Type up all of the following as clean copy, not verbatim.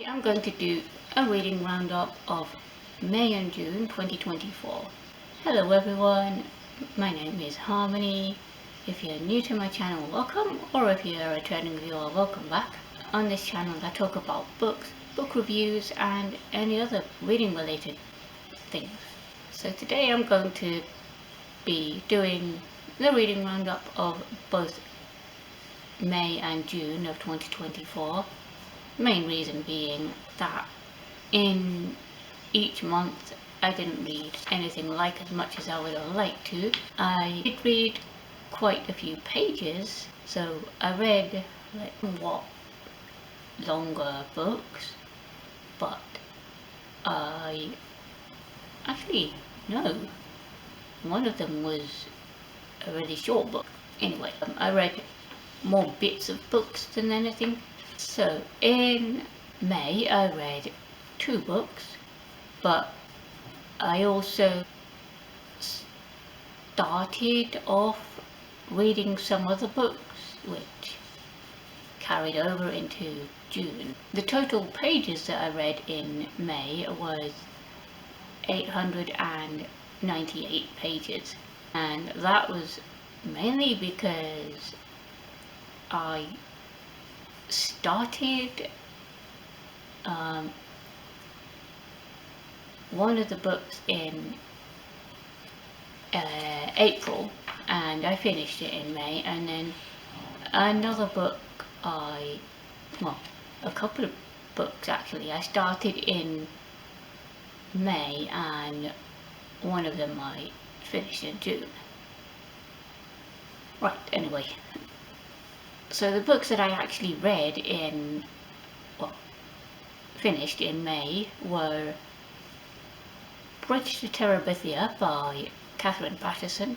I'm going to do a reading roundup of May and June 2024. Hello everyone, my name is Harmony. If you're new to my channel, welcome, or if you're a returning viewer, welcome back. On this channel I talk about books, book reviews and any other reading related things. So today I'm going to be doing the reading roundup of both May and June of 2024. Main reason being that in each month I didn't read anything like as much as I would have liked to. I did read quite a few pages, so I read longer books, but no, one of them was a really short book. Anyway, I read more bits of books than anything. So in May I read 2 books, but I also started off reading some other books which carried over into June. The total pages that I read in May was 898 pages, and that was mainly because I started one of the books in April and I finished it in May, and then another book a couple of books actually I started in May and one of them I finished in June. Right, anyway. So the books that I actually read finished in May were Bridge to Terabithia by Catherine Paterson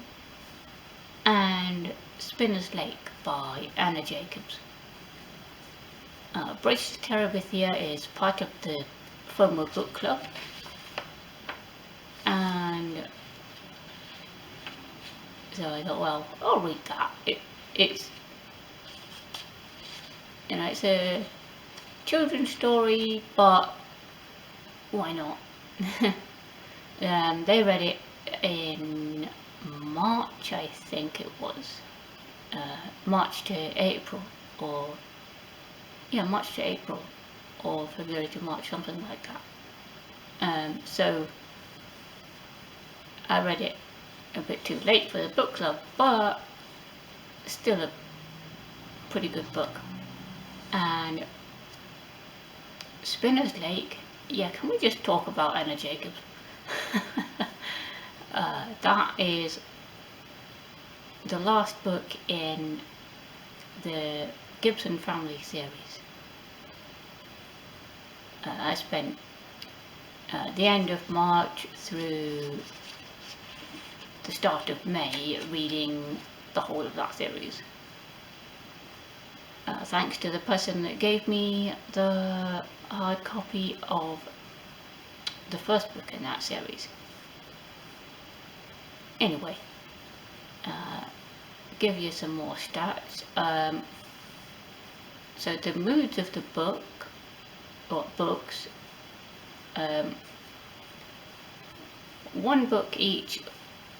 and Spinner's Lake by Anna Jacobs. Bridge to Terabithia is part of the FOMO book club, and so I thought, well, I'll read that. It's a children's story, but why not? They read it in March, I think it was. March to April, March to April, or February to March, something like that. So I read it a bit too late for the book club, but still a pretty good book. And Spinner's Lake, can we just talk about Anna Jacobs? That is the last book in the Gibson family series. I spent the end of March through the start of May reading the whole of that series. Thanks to the person that gave me the hard copy of the first book in that series. Anyway, give you some more stats. So the moods of the book, or books, one book each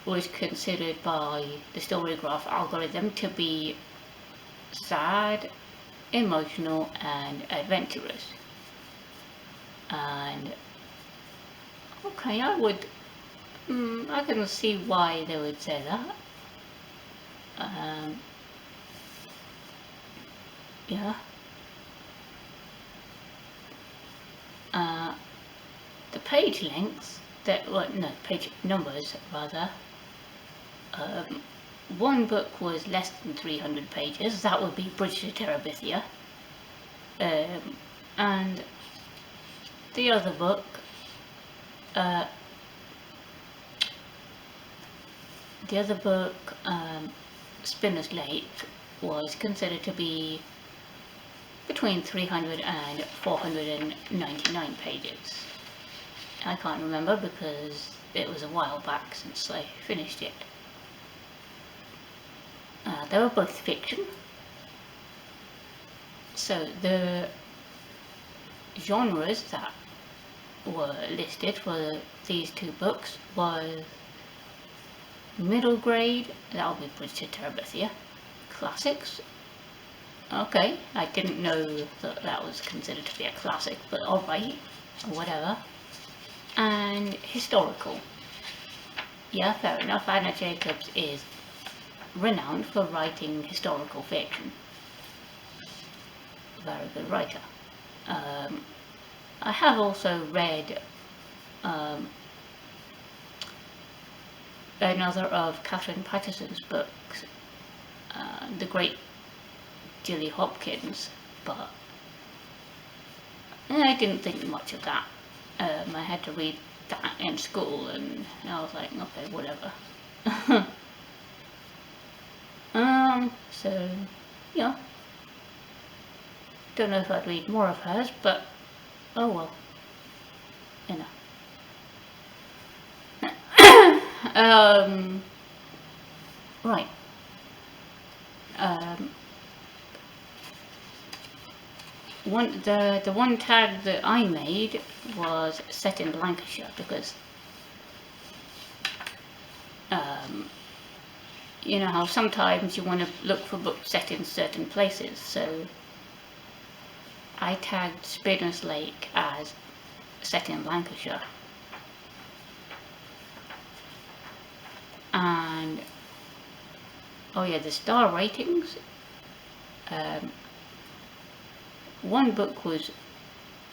was considered by the Storygraph algorithm to be sad, emotional and adventurous. And okay, I can see why they would say that. The page lengths, page numbers rather. One book was less than 300 pages, that would be Bridge to Terabithia. And the other book, Spinner's Lake, was considered to be between 300 and 499 pages. I can't remember because it was a while back since I finished it. They were both fiction. So the genres that were listed for these two books was middle grade, that'll be Bridge to Terabithia, classics. Okay, I didn't know that that was considered to be a classic, but alright, whatever. And historical. Yeah, fair enough, Anna Jacobs is renowned for writing historical fiction. Very good writer. I have also read another of Catherine Patterson's books, The Great Jilly Hopkins, but I didn't think much of that. I had to read that in school, and I was like, okay, whatever. So, yeah. Don't know if I'd read more of hers, but oh well. You know. Right. The one tag that I made was set in Lancashire because you know how sometimes you want to look for books set in certain places, so I tagged Spinners Lake as set in Lancashire. And oh yeah, the star ratings. One book was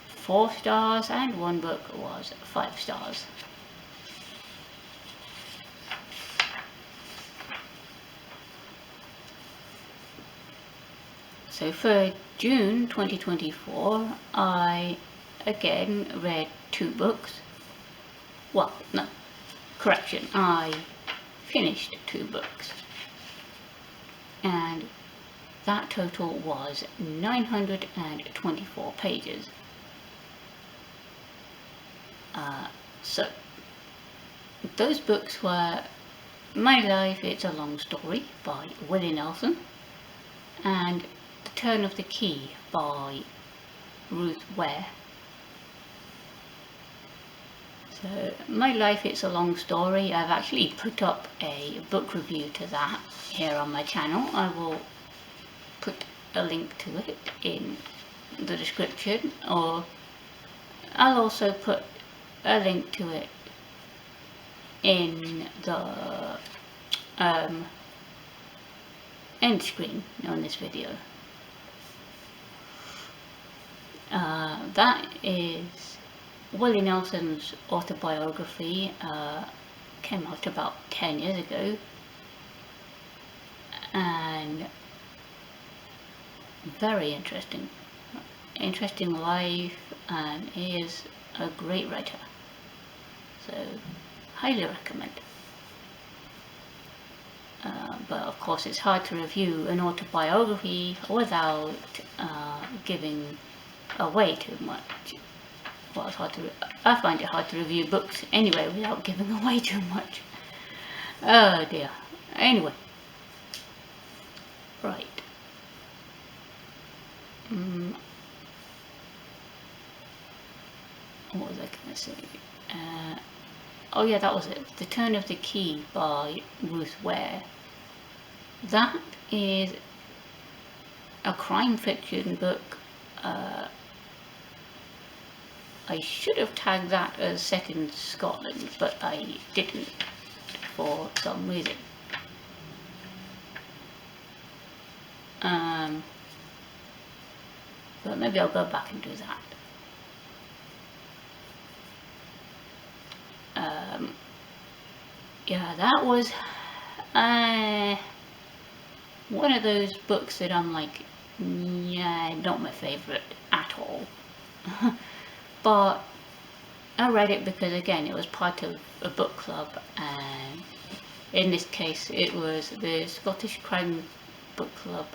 4 stars and one book was 5 stars. So for June 2024, I again read 2 books. Well, no, correction, I finished 2 books. And that total was 924 pages. So those books were My Life, It's a Long Story by Willie Nelson and The Turn of the Key by Ruth Ware. So My Life, It's a Long Story, I've actually put up a book review to that here on my channel. I will put a link to it in the description, or I'll also put a link to it in the end screen on this video. That is Willie Nelson's autobiography. Came out about 10 years ago, and very interesting life, and he is a great writer, so highly recommend. But of course it's hard to review an autobiography without giving away too much. Well, I find it hard to review books anyway without giving away too much. Oh dear. Anyway, right. What was I going to say? Oh yeah, that was it. The Turn of the Key by Ruth Ware. That is a crime fiction book. I should have tagged that as set in Scotland, but I didn't for some reason. But maybe I'll go back and do that. Yeah, that was one of those books that I'm like, yeah, not my favourite at all. But I read it because, again, it was part of a book club, and in this case it was the Scottish Crime Book Club.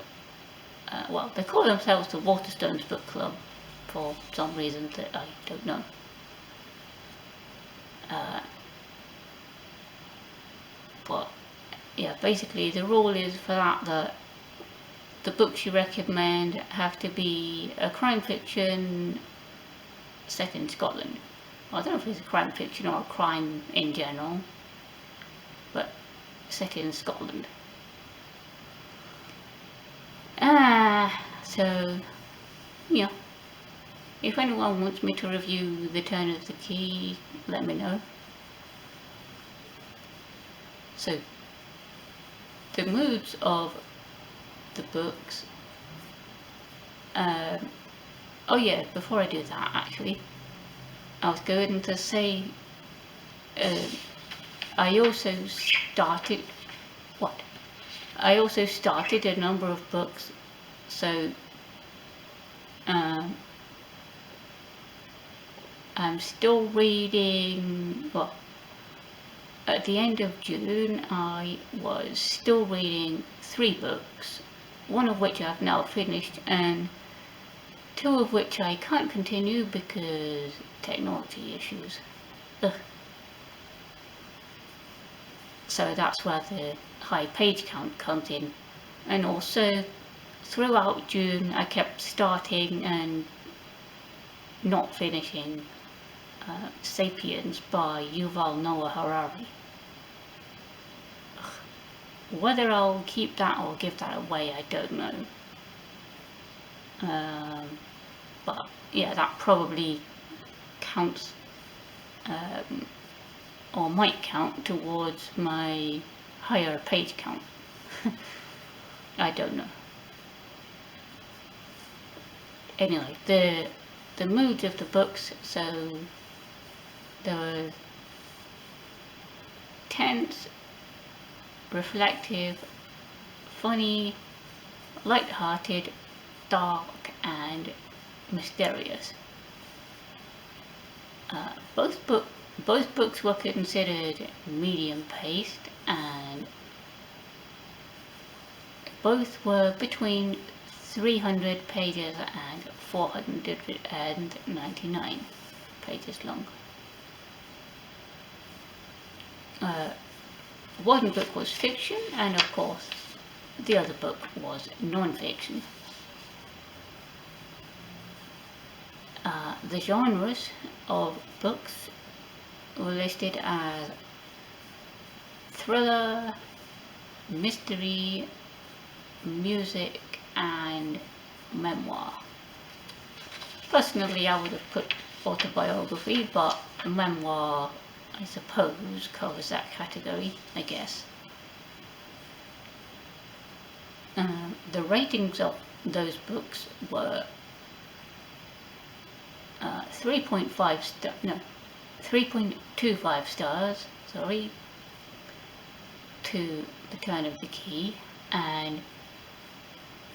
Well, they call themselves the Waterstones Book Club for some reason that I don't know. But yeah, basically the rule is for that the books you recommend have to be a crime fiction set in Scotland. I don't know if it's a crime fiction or a crime in general, but set in Scotland. So, yeah, if anyone wants me to review The Turn of the Key, let me know. So, the moods of the books. Oh yeah, before I do that, actually, I was going to say, I also started a number of books, so I'm still reading, well, at the end of June I was still reading 3 books, one of which I've now finished and 2 of which I can't continue because technology issues. Ugh. So that's where the high page count comes in. And also throughout June I kept starting and not finishing Sapiens by Yuval Noah Harari. Ugh. Whether I'll keep that or give that away, I don't know. But yeah, that probably counts or might count towards my higher page count. I don't know. Anyway, the moods of the books, so there were tense, reflective, funny, light-hearted, dark and mysterious. Both books were considered medium-paced, and both were between 300 pages and 499 pages long. One book was fiction, and of course the other book was non-fiction. The genres of books were listed as thriller, mystery, music and memoir. Personally, I would have put autobiography, but memoir, I suppose, covers that category, I guess. The ratings of those books were 3.25 stars, sorry, to The Turn of the Key, and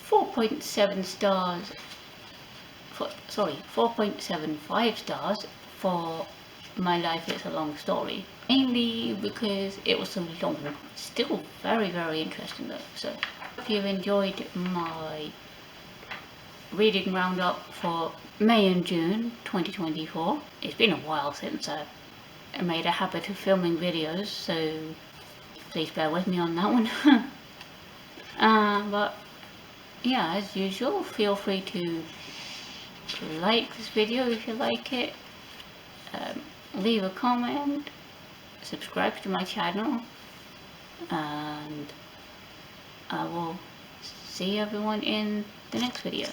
4.75 stars for My Life Is a Long Story, mainly because it was so long. Still very, very interesting though. So if you've enjoyed my reading roundup for May and June 2024. It's been a while since I made a habit of filming videos, so please bear with me on that one. But yeah, as usual, feel free to like this video if you like it, leave a comment, subscribe to my channel, and I will see everyone in the next video.